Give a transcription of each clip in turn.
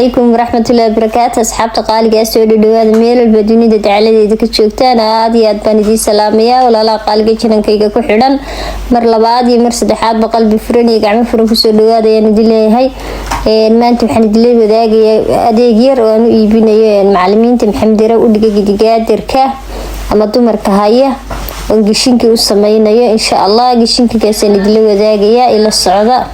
عليكم ورحمة الله وبركاته. أصحاب تقالي جالسوا يدوا هذا ميل البدوني ده تعالى ذيك الشوكتان عادي أدبان دي سلامية ولا لا قال جيشنا كيجا كحران مر لبعض مر صدحات بقلب فرني قاعد فرن في سودوا هذا يعني دلي هاي ما أنتم حندلي وداقي أديجير وأنو يبين المعلمين تمحمد رو ودقيق دقيقات دركه أما دمر كهاية وجيشينك والسماينا إن شاء الله جيشينك كاسن دلي وداقي إلى الصعداء.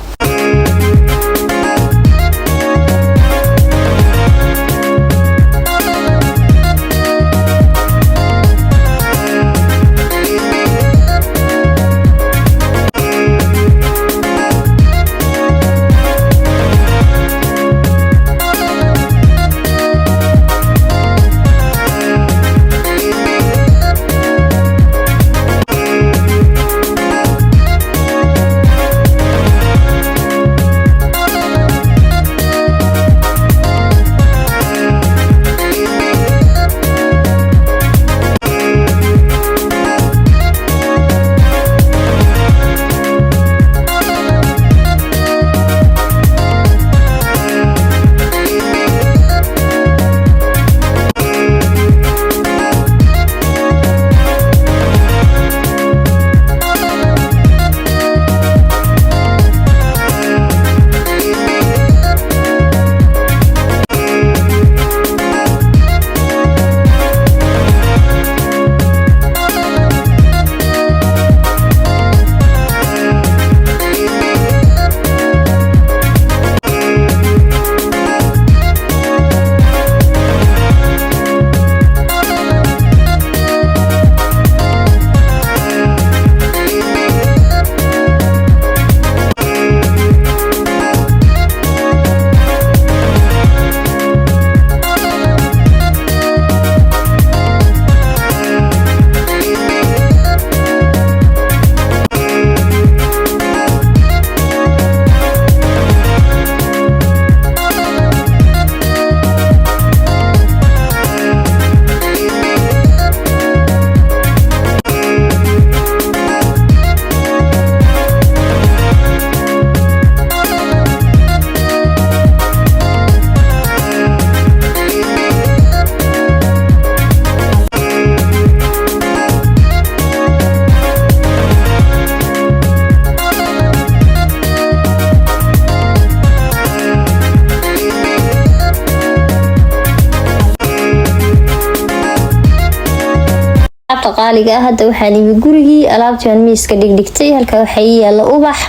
qaaliga hadda waxaan ibi gurigii alaabtaan miiska dhigtay halka waxay yaala ubax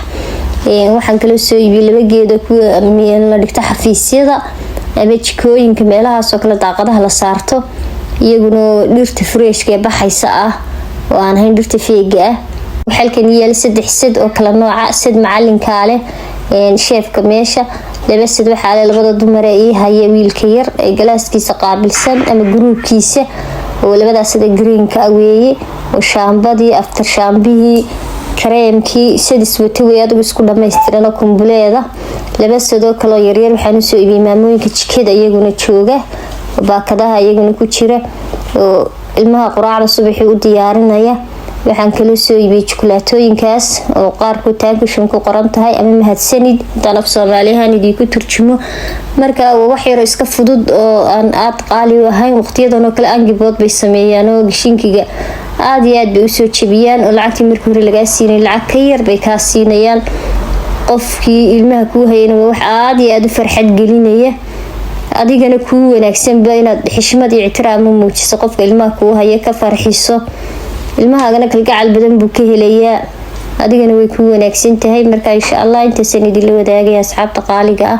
waxaan kala soo ibi laba geed oo ku la dhigta xafiisyada ama jikooyinka meelahaas oo kala daaqadaha la saarto iyaguna dhirta freeshka ee baxaysa ah oo aan ahayn dhirta feega ah halkan yaala saddex sad oo kala nooca sad macalinka leh sheefka meesha laba sad waxa labada dumar ee haya wiilka yar ee galaaskiisa qaabilsan ama gruubkiisa oo labadaas sida greenka aweeye oo shaambadii after shaambihii kareemkii sidis watay adigu isku dhameystiran oo kumbuleeda laba sidoo kale yar yar waxaan soo iibiyay maamooyinka jikada iyaguna jooga baakadaha iyaguna ku jira oo ilmaha quraacda subaxii u diyaarinaya waxaan kala soo iibiyay chocolaatooyinkaas oo qaar ku taagushan ku qoran tahay ama mahadsanid dalab Soomaaliyahan idii ku turjumo marka wax yar iska fudud oo aan aad qaali u ahayn waqtiyadan oo kale angibood bay sameeyaan oo gishinkiga aad iyo aad u soo jabiyaan oo lacagtii markii hore laga siinay lacag ka yar bay ka siinayaan qofkii ilmaha ku hayna wax aad iyo aad u farxad gelinaya adigana ku wanaagsan ba inaad xishmad iyo ixtiraam muujiso qofka ilmaha ku haya ka farxiso ilmahaagana kalgacal badan buu ka helayaa adigana way ku wanaagsan tahay marka insha Allah inta sanadii la wadaagay asxaabta qaaliga ah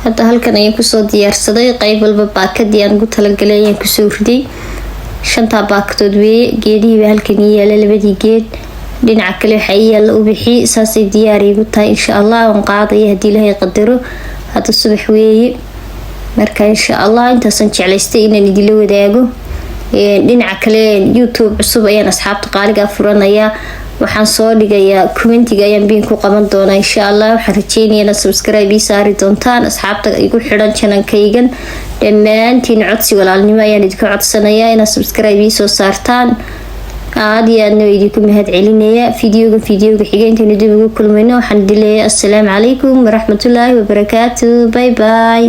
hadda halkan ayaan kusoo diyaarsaday qayb walba baakadii aan ugu talagalay ayaan kusoo riday 5 baakadood weeye geedihiiba halkan yaala labadii geed dhinaca kale waxa yaala ubixi saasay diyaar igu tahay insha Allah waan qaadaya hadii Ilaahay qadaro hada subax weeye marka insha Allah intaasan jeclaystay inaan idin la wadaago dhinaca kale YouTube cusub ayaan asxaabta qaaliga furanaya waxaan soo dhigayaa commentiga ayaan biin ku qaban doonaa insha Allah waxaan rajeynayaa subscribe ii saari doontaan asxaabta igu xidhan channel-kaygan dhammaantiin codsi walaalnimo ayaan idinku codsanayaa inaad subscribe ii soo saartaan aad iyo aadna idinku mahad celinayaa fiidiyoga xiga intaanu dib ugu kulmayno waxaan dileeyaa assalaamu calaykum waraxmatullaahi wabarakaatuh bye bye